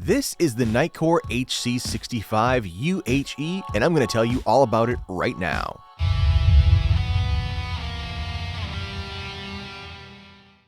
This is the Nitecore HC65 UHE, and I'm going to tell you all about it right now.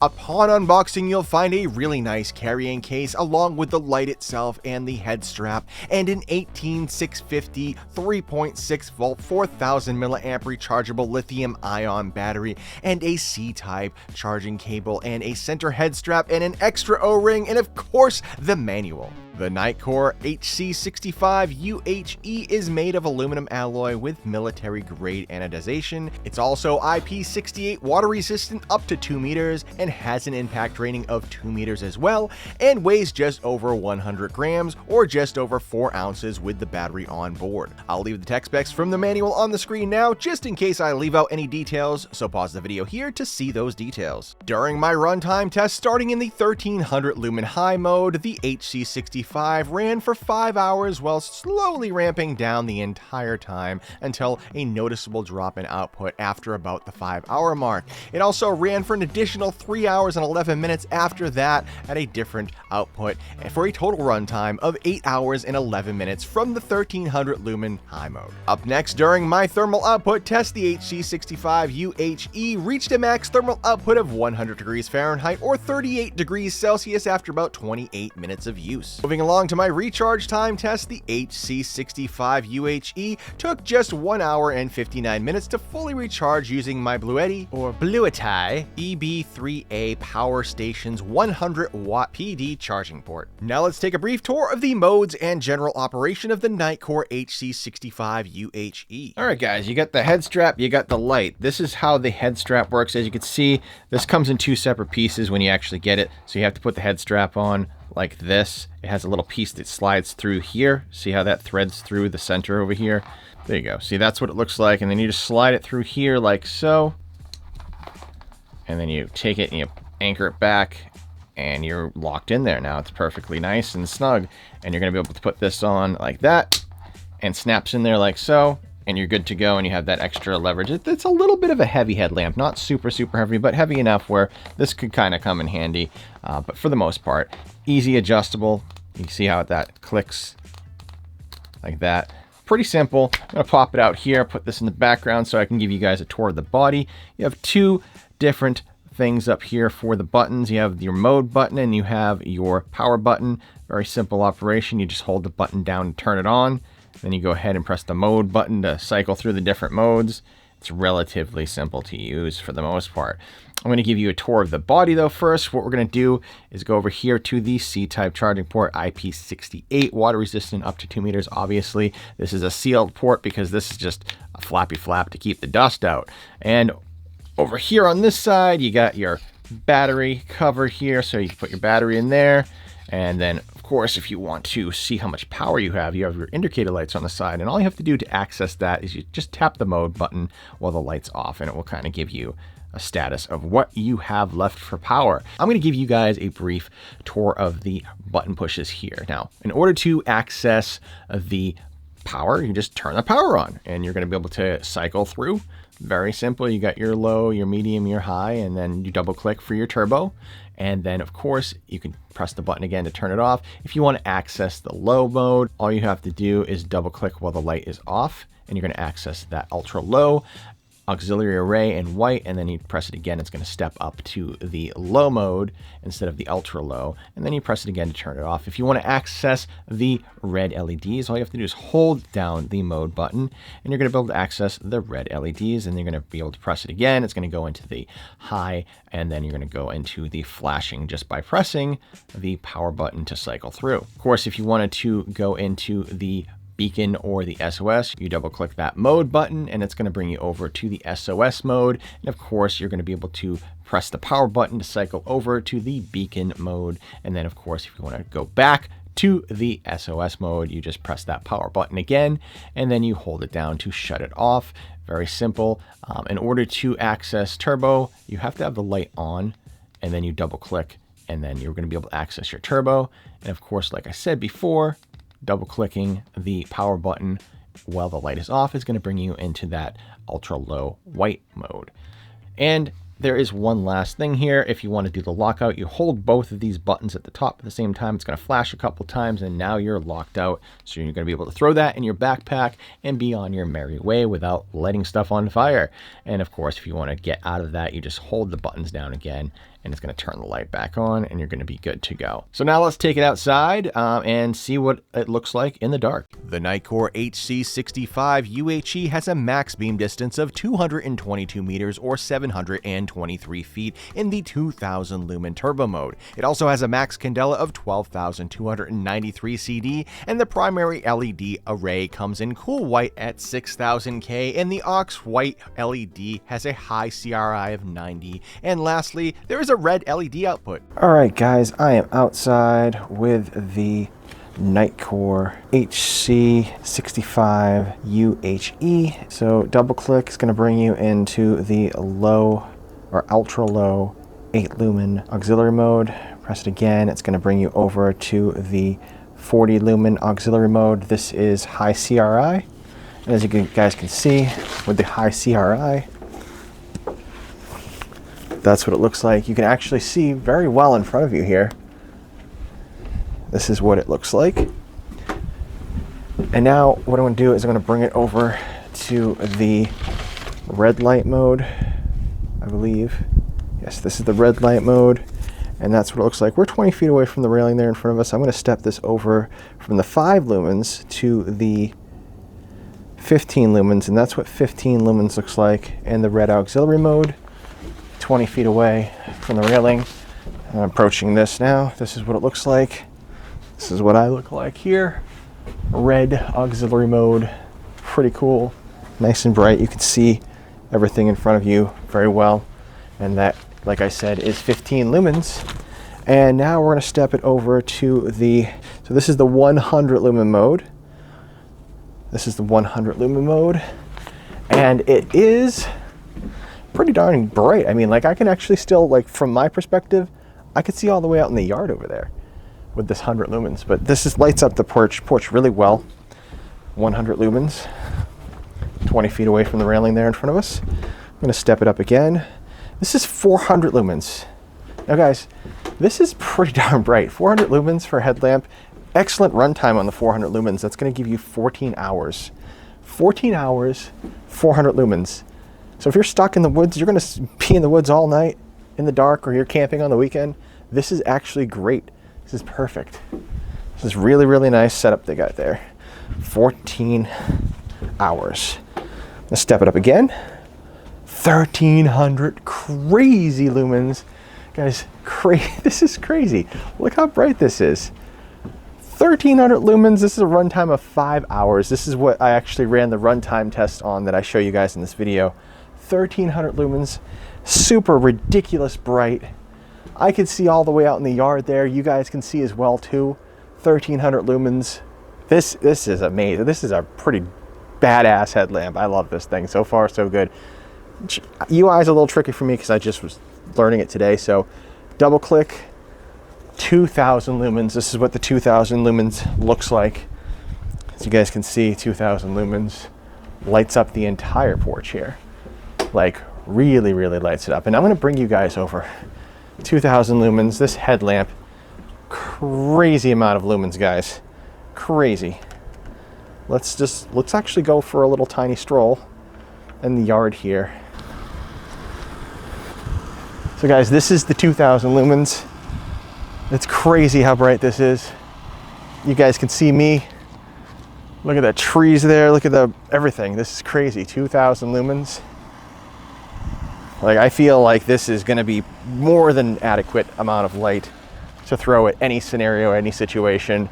Upon unboxing, you'll find a really nice carrying case along with the light itself and the head strap, and an 18650 3.6 volt 4000 milliamp rechargeable lithium ion battery, and a C-type charging cable, and a center head strap, and an extra O-ring, and of course the manual. The Nitecore HC65 UHE is made of aluminum alloy with military-grade anodization. It's also IP68 water resistant up to 2 meters and has an impact rating of 2 meters as well, and weighs just over 100 grams or just over 4 ounces with the battery on board. I'll leave the tech specs from the manual on the screen now just in case I leave out any details, so pause the video here to see those details. During my runtime test starting in the 1300 lumen high mode, the HC65 ran for 5 hours while slowly ramping down the entire time until a noticeable drop in output after about the 5-hour mark. It also ran for an additional 3 hours and 11 minutes after that at a different output, and for a total runtime of 8 hours and 11 minutes from the 1300 lumen high mode. Up next, during my thermal output test, the HC65 UHE reached a max thermal output of 100 degrees Fahrenheit or 38 degrees Celsius after about 28 minutes of use. Moving along to my recharge time test, the HC65 UHE took just 1 hour and 59 minutes to fully recharge using my Bluetti EB3A Power Station's 100 watt PD charging port. Now let's take a brief tour of the modes and general operation of the Nitecore HC65 UHE. Alright guys, you got the head strap, you got the light. This is how the head strap works. As you can see, this comes in 2 separate pieces when you actually get it. So you have to put the head strap on like this. It has a little piece that slides through here. See how that threads through the center over here? There you go. See, that's what it looks like. And then you just slide it through here like so. And then you take it and you anchor it back and you're locked in there. Now it's perfectly nice and snug. And you're going to be able to put this on like that and snaps in there like so. And you're good to go, and you have that extra leverage. It's a little bit of a heavy headlamp, not super heavy, but heavy enough where this could kind of come in handy. But for the most part, easy adjustable. You can see how that clicks like that. Pretty simple. I'm gonna pop it out here, put this in the background so I can give you guys a tour of the body. You have 2 different things up here for the buttons. You have your mode button and you have your power button. Very simple operation. You just hold the button down and turn it on. Then you go ahead and press the mode button to cycle through the different modes. It's relatively simple to use for the most part. I'm going to give you a tour of the body though first. What we're going to do is go over here to the C-type charging port, IP68, water resistant up to 2 meters. Obviously, this is a sealed port because this is just a flappy flap to keep the dust out. And over here on this side, you got your battery covered here, so you can put your battery in there. And then, of course, if you want to see how much power you have your indicator lights on the side. And all you have to do to access that is you just tap the mode button while the light's off, and it will kind of give you a status of what you have left for power. I'm going to give you guys a brief tour of the button pushes here. Now, in order to access the power, you just turn the power on, and you're going to be able to cycle through. Very simple. You got your low, your medium, your high, and then you double click for your turbo. And then of course you can press the button again to turn it off. If you want to access the low mode, all you have to do is double click while the light is off, and you're going to access that ultra low auxiliary array in white, and then you press it again, it's going to step up to the low mode instead of the ultra low, and then you press it again to turn it off. If you want to access the red LEDs, all you have to do is hold down the mode button, and you're going to be able to access the red LEDs, and you're going to be able to press it again. It's going to go into the high, and then you're going to go into the flashing just by pressing the power button to cycle through. Of course, if you wanted to go into the beacon or the SOS, you double click that mode button and it's going to bring you over to the SOS mode. And of course, you're going to be able to press the power button to cycle over to the beacon mode. And then of course, if you want to go back to the SOS mode, you just press that power button again, and then you hold it down to shut it off. Very simple. In order to access turbo, you have to have the light on, and then you double click, and then you're going to be able to access your turbo. And of course, like I said before, double clicking the power button while the light is off is going to bring you into that ultra low white mode. And There is one last thing here. If you want to do the lockout, you hold both of these buttons at the top at the same time. It's going to flash a couple times and now you're locked out. So you're going to be able to throw that in your backpack and be on your merry way without lighting stuff on fire. And of course, if you want to get out of that, you just hold the buttons down again and it's going to turn the light back on and you're going to be good to go. So now let's take it outside and see what it looks like in the dark. The Nitecore HC65 UHE has a max beam distance of 222 meters or 723 feet in the 2000 lumen turbo mode. It also has a max candela of 12,293 CD, and the primary LED array comes in cool white at 6000K, and the aux white LED has a high CRI of 90. And lastly, there is a red LED output. All right, guys, I am outside with the Nitecore HC65 UHE. So double click is going to bring you into the low or ultra low 8 lumen auxiliary mode. Press it again, it's going to bring you over to the 40 lumen auxiliary mode. This is high CRI, and as you guys can see with the high CRI, that's what it looks like. You can actually see very well in front of you here. This is what it looks like. And now what I'm going to do is I'm going to bring it over to the red light mode, I believe. Yes, this is the red light mode, and that's what it looks like. We're 20 feet away from the railing there in front of us. I'm going to step this over from the 5 lumens to the 15 lumens, and that's what 15 lumens looks like in the red auxiliary mode. 20 feet away from the railing. I'm approaching this now. This is what it looks like. This is what I look like here. Red auxiliary mode. Pretty cool. Nice and bright. You can see everything in front of you very well. And that, like I said, is 15 lumens. And now we're going to step it over to the, so this is the 100 lumen mode. This is the 100 lumen mode. And it is pretty darn bright. I mean, like, I can actually still, like, from my perspective, I could see all the way out in the yard over there with this 100 lumens. But this is lights up the porch really well. 100 lumens, 20 feet away from the railing there in front of us. I'm going to step it up again. This is 400 lumens. Now, guys, this is pretty darn bright. 400 lumens for a headlamp. Excellent runtime on the 400 lumens. That's going to give you 14 hours. 14 hours, 400 lumens. So if you're stuck in the woods, you're going to be in the woods all night in the dark, or you're camping on the weekend, this is actually great. This is perfect. This is really, really nice setup they got there. 14 hours. Let's step it up again. 1,300 crazy lumens. Guys, this is crazy. Look how bright this is. 1,300 lumens. This is a runtime of 5 hours. This is what I actually ran the runtime test on that I show you guys in this video. 1,300 lumens. Super ridiculous bright. I could see all the way out in the yard there. You guys can see as well too. 1,300 lumens. This is amazing. This is a pretty badass headlamp. I love this thing. So far, so good. UI is a little tricky for me because I just was learning it today. So double click, 2,000 lumens. This is what the 2,000 lumens looks like. As you guys can see, 2,000 lumens lights up the entire porch here. Like, really, really lights it up. And I'm going to bring you guys over. 2,000 lumens. This headlamp, crazy amount of lumens, guys. Crazy. Let's actually go for a little tiny stroll in the yard here. So guys, this is the 2,000 lumens. It's crazy how bright this is. You guys can see me. Look at the trees there. Look at everything. This is crazy. 2,000 lumens. Like, I feel like this is going to be more than adequate amount of light to throw at any scenario, any situation.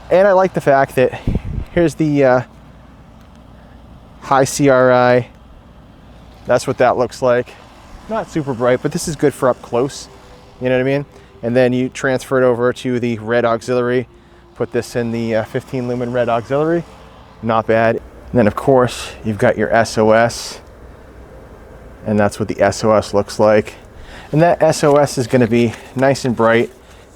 And I like the fact that here's the high CRI. That's what that looks like. Not super bright, but this is good for up close. You know what I mean? And then you transfer it over to the red auxiliary. Put this in the 15 lumen red auxiliary. Not bad. And then of course, you've got your SOS. And that's what the SOS looks like. And that SOS is going to be nice and bright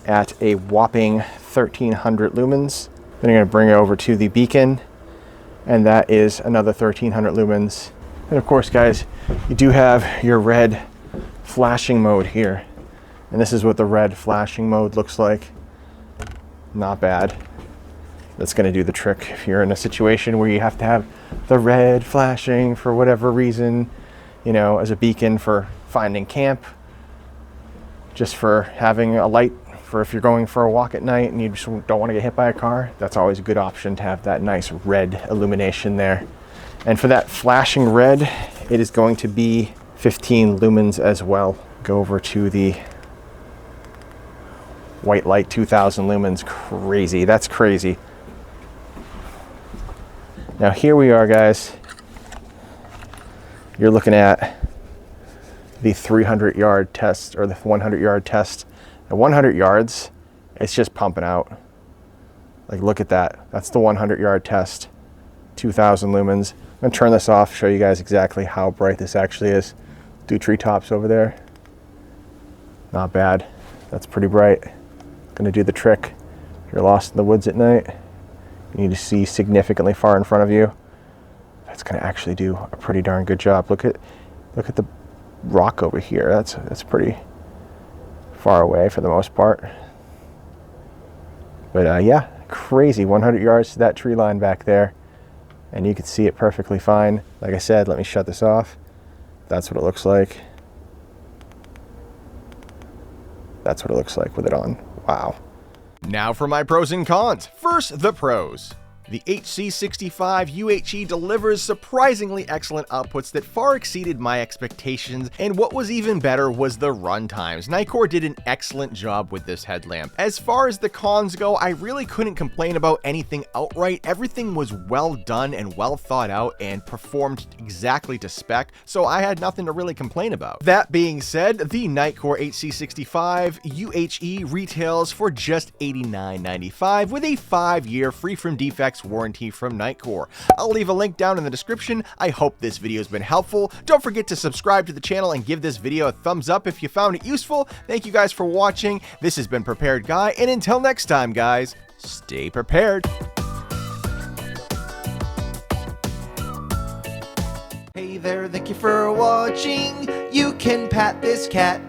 at a whopping 1,300 lumens. Then you're going to bring it over to the beacon, and that is another 1,300 lumens. And of course, guys, you do have your red flashing mode here. And this is what the red flashing mode looks like. Not bad. That's going to do the trick if you're in a situation where you have to have the red flashing for whatever reason, you know, as a beacon for finding camp, just for having a light for if you're going for a walk at night and you just don't want to get hit by a car. That's always a good option to have that nice red illumination there. And for that flashing red, it is going to be 15 lumens as well. Go over to the white light, 2000 lumens. Crazy. That's crazy. Now here we are, guys. You're looking at the 300-yard test, or the 100-yard test. At 100 yards, it's just pumping out. Like, look at that. That's the 100-yard test. 2000 lumens. I'm going to turn this off, show you guys exactly how bright this actually is. Do treetops over there. Not bad. That's pretty bright. Going to do the trick. If you're lost in the woods at night, you need to see significantly far in front of you. That's going to actually do a pretty darn good job. Look at the rock over here. That's pretty far away for the most part. But yeah, crazy. 100 yards to that tree line back there, and you can see it perfectly fine. Like I said, let me shut this off. That's what it looks like. That's what it looks like with it on. Wow. Now for my pros and cons. First, the pros. The HC65 UHE delivers surprisingly excellent outputs that far exceeded my expectations, and what was even better was the run times. Nitecore did an excellent job with this headlamp. As far as the cons go, I really couldn't complain about anything outright. Everything was well done and well thought out and performed exactly to spec, so I had nothing to really complain about. That being said, the Nitecore HC65 UHE retails for just $89.95 with a 5-year free from defects warranty from Nitecore. I'll leave a link down in the description. I hope this video has been helpful. Don't forget to subscribe to the channel and give this video a thumbs up if you found it useful. Thank you guys for watching. This has been Prepared Guy, and until next time, guys, stay prepared. Hey there, thank you for watching. You can pat this cat.